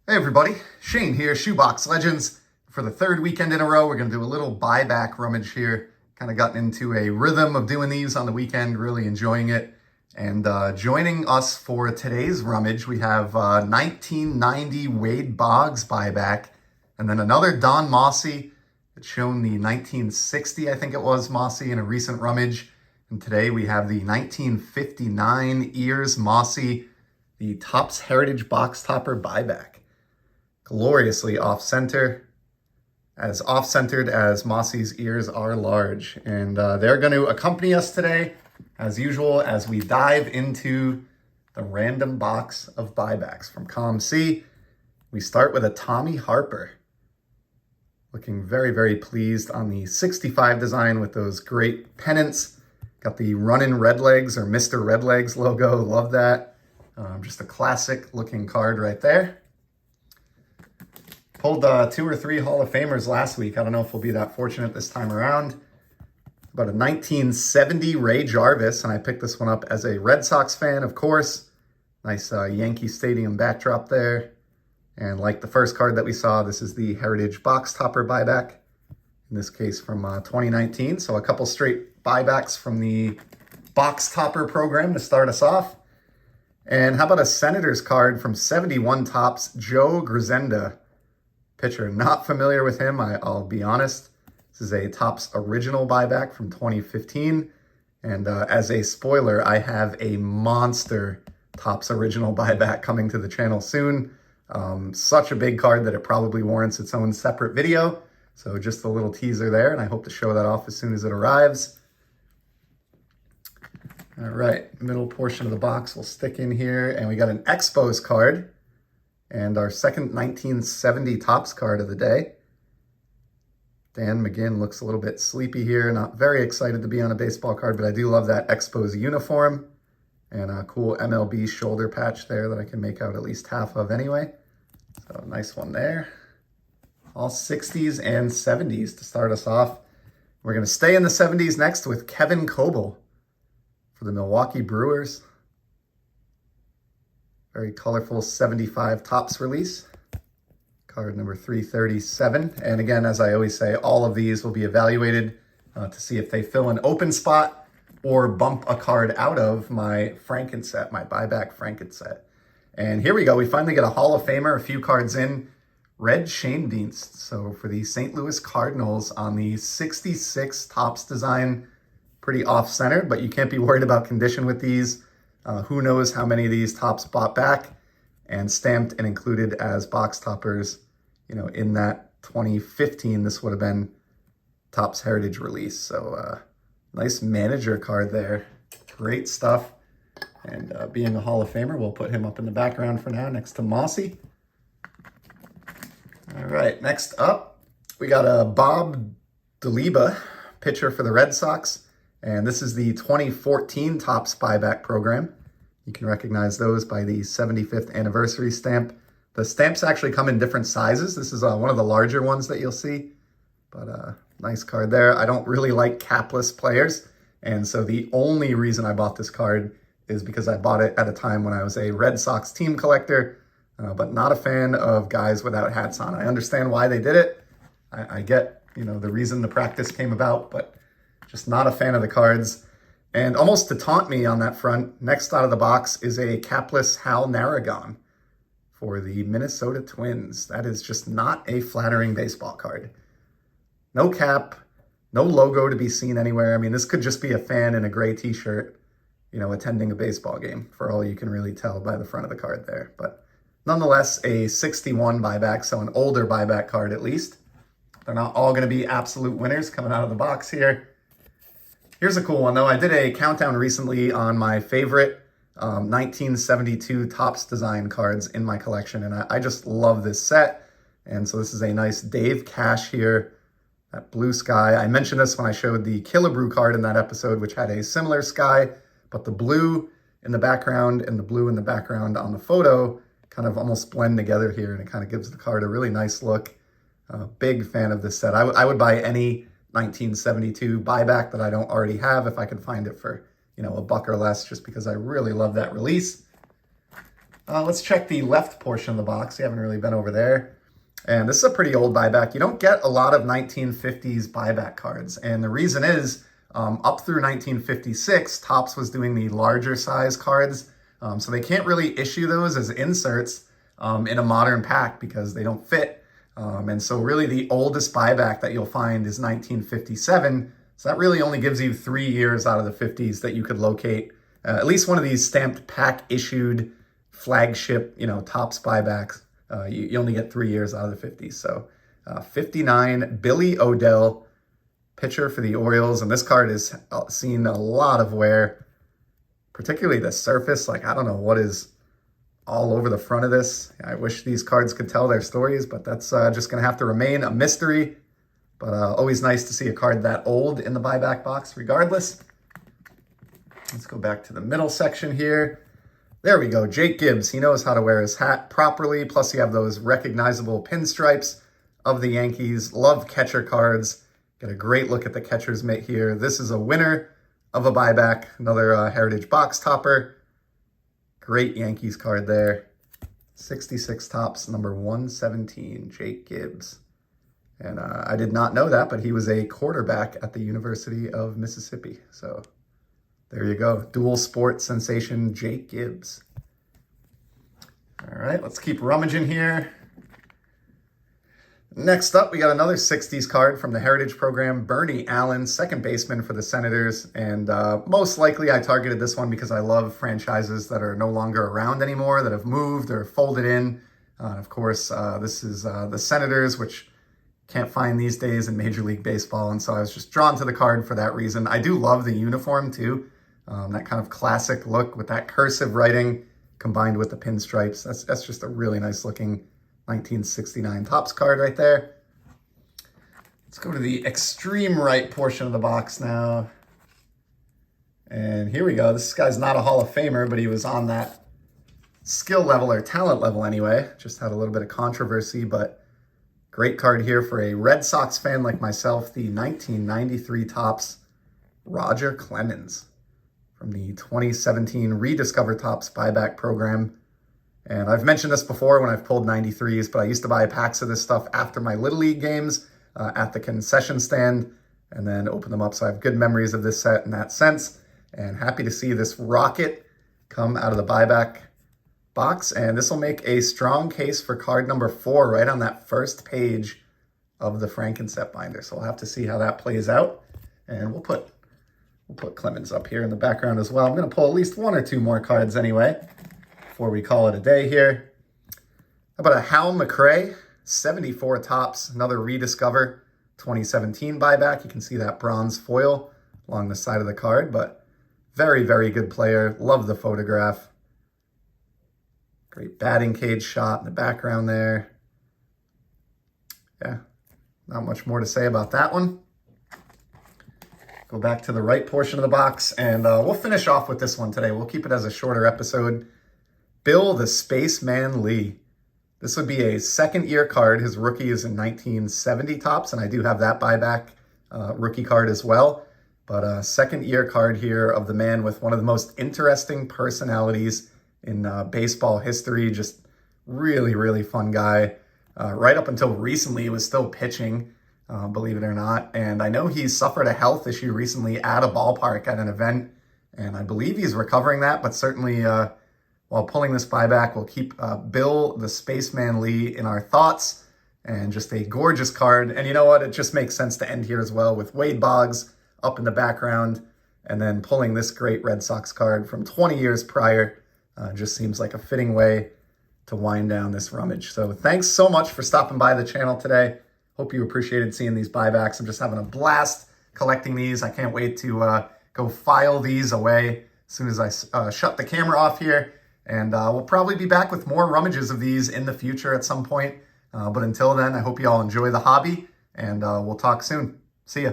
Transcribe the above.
Hey everybody, Shane here, Shoebox Legends. For the third weekend in a row, we're going to do a little buyback rummage here. Kind of gotten into a rhythm of doing these on the weekend, really enjoying it. And joining us for today's rummage, we have 1990 Wade Boggs buyback, and then another Don Mossy. It's shown the 1960, I think it was, Mossy in a recent rummage. And today we have the 1959 Ears Mossy, the Topps Heritage Box Topper buyback. Gloriously off-center, as off-centered as Mossy's ears are large. And they're going to accompany us today, as usual, as we dive into the random box of buybacks from Column C. We start with a Tommy Harper. Looking very, very pleased on the 65 design with those great pennants. Got the Runnin' Redlegs or Mr. Redlegs logo. Love that. Just a classic looking card right there. Pulled 2 or 3 Hall of Famers last week. I don't know if we'll be that fortunate this time around. About a 1970 Ray Jarvis, and I picked this one up as a Red Sox fan, of course. Nice Yankee Stadium backdrop there. And like the first card that we saw, this is the Heritage Box Topper buyback, in this case from 2019. So a couple straight buybacks from the Box Topper program to start us off. And how about a Senators card from 71 Topps, Joe Grisenda. Pitcher, not familiar with him, I'll be honest. This is a Topps original buyback from 2015. And as a spoiler, I have a monster Topps original buyback coming to the channel soon. Such a big card that it probably warrants its own separate video. So just a little teaser there, and I hope to show that off as soon as it arrives. All right, middle portion of the box will stick in here, and we got an Expos card. And our second 1970 Topps card of the day. Dan McGinn looks a little bit sleepy here. Not very excited to be on a baseball card, but I do love that Expos uniform. And a cool MLB shoulder patch there that I can make out at least half of anyway. So nice one there. All 60s and 70s to start us off. We're going to stay in the 70s next with Kevin Coble for the Milwaukee Brewers. Very colorful 75 Topps release. Card number 337. And again, as I always say, all of these will be evaluated to see if they fill an open spot or bump a card out of my Frankenset, my buyback Frankenset. And here we go. We finally get a Hall of Famer, a few cards in. Red Schoendienst. So for the St. Louis Cardinals on the 66 Topps design, pretty off-centered, but you can't be worried about condition with these. Who knows how many of these Topps bought back and stamped and included as box toppers. You know, in that 2015, this would have been Topps Heritage release. So nice manager card there. Great stuff. And being a Hall of Famer, we'll put him up in the background for now next to Mossy. All right, next up, we got a Bob DeLiba, pitcher for the Red Sox. And this is the 2014 Topps buyback program. You can recognize those by the 75th anniversary stamp. The stamps actually come in different sizes. This is one of the larger ones that you'll see. But nice card there. I don't really like capless players. And so the only reason I bought this card is because I bought it at a time when I was a Red Sox team collector, but not a fan of guys without hats on. I understand why they did it. I get, you know, the reason the practice came about, but just not a fan of the cards. And almost to taunt me on that front, next out of the box is a capless Hal Narragon for the Minnesota Twins. That is just not a flattering baseball card. No cap, no logo to be seen anywhere. I mean, this could just be a fan in a gray t-shirt, you know, attending a baseball game, for all you can really tell by the front of the card there. But nonetheless, a 61 buyback, so an older buyback card at least. They're not all going to be absolute winners coming out of the box here. Here's a cool one, though. I did a countdown recently on my favorite 1972 Topps design cards in my collection, and I just love this set. And so this is a nice Dave Cash here, that blue sky. I mentioned this when I showed the Killebrew card in that episode, which had a similar sky, but the blue in the background and the blue in the background on the photo kind of almost blend together here, and it kind of gives the card a really nice look. Big fan of this set. I would buy any 1972 buyback that I don't already have if I could find it for, you know, $1 or less, just because I really love that release. Let's check the left portion of the box. We haven't really been over there. And this is a pretty old buyback. You don't get a lot of 1950s buyback cards. And the reason is, up through 1956, Topps was doing the larger size cards. So they can't really issue those as inserts in a modern pack because they don't fit. And so really the oldest buyback that you'll find is 1957. So that really only gives you 3 years out of the 50s that you could locate at least one of these stamped pack issued flagship, Topps buybacks. You only get 3 years out of the 50s. So 59, Billy Odell, pitcher for the Orioles. And this card has seen a lot of wear, particularly the surface. Like, I don't know what is all over the front of this. I wish these cards could tell their stories, but that's just going to have to remain a mystery. But always nice to see a card that old in the buyback box regardless. Let's go back to the middle section here. There we go, Jake Gibbs. He knows how to wear his hat properly. Plus you have those recognizable pinstripes of the Yankees. Love catcher cards. Get a great look at the catcher's mitt here. This is a winner of a buyback. Another Heritage box topper. Great Yankees card there. 66 Topps, number 117, Jake Gibbs. And I did not know that, but he was a quarterback at the University of Mississippi. So there you go. Dual sport sensation, Jake Gibbs. All right, let's keep rummaging here. Next up, we got another 60s card from the Heritage program, Bernie Allen, second baseman for the Senators. And most likely I targeted this one because I love franchises that are no longer around anymore, that have moved or folded in. Of course, this is the Senators, which can't find these days in Major League Baseball. And so I was just drawn to the card for that reason. I do love the uniform too. That kind of classic look with that cursive writing combined with the pinstripes. That's just a really nice looking 1969 Topps card right there. Let's go to the extreme right portion of the box now. And here we go. This guy's not a Hall of Famer, but he was on that skill level or talent level anyway. Just had a little bit of controversy, but great card here for a Red Sox fan like myself. The 1993 Topps, Roger Clemens from the 2017 Rediscover Topps buyback program. And I've mentioned this before when I've pulled 93s, but I used to buy packs of this stuff after my Little League games at the concession stand and then open them up. So I have good memories of this set in that sense. And happy to see this rocket come out of the buyback box. And this will make a strong case for card number 4 right on that first page of the Frankenset binder. So we'll have to see how that plays out. And we'll put Clemens up here in the background as well. I'm going to pull at least 1 or 2 more cards anyway before we call it a day here. How about a Hal McRae, 74 Topps, another Rediscover 2017 buyback. You can see that bronze foil along the side of the card, but very, very good player. Love the photograph. Great batting cage shot in the background there. Yeah, not much more to say about that one. Go back to the right portion of the box, and we'll finish off with this one today. We'll keep it as a shorter episode. Bill the Spaceman Lee. This would be a second-year card. His rookie is in 1970 Topps, and I do have that buyback rookie card as well. But a second-year card here of the man with one of the most interesting personalities in baseball history. Just really, really fun guy. Right up until recently, he was still pitching, believe it or not. And I know he suffered a health issue recently at a ballpark at an event, and I believe he's recovering that, but certainly while pulling this buyback, we'll keep Bill the Spaceman Lee in our thoughts, and just a gorgeous card. And you know what? It just makes sense to end here as well with Wade Boggs up in the background, and then pulling this great Red Sox card from 20 years prior. Just seems like a fitting way to wind down this rummage. So thanks so much for stopping by the channel today. Hope you appreciated seeing these buybacks. I'm just having a blast collecting these. I can't wait to go file these away as soon as I shut the camera off here. And we'll probably be back with more rummages of these in the future at some point. But until then, I hope you all enjoy the hobby, and we'll talk soon. See ya.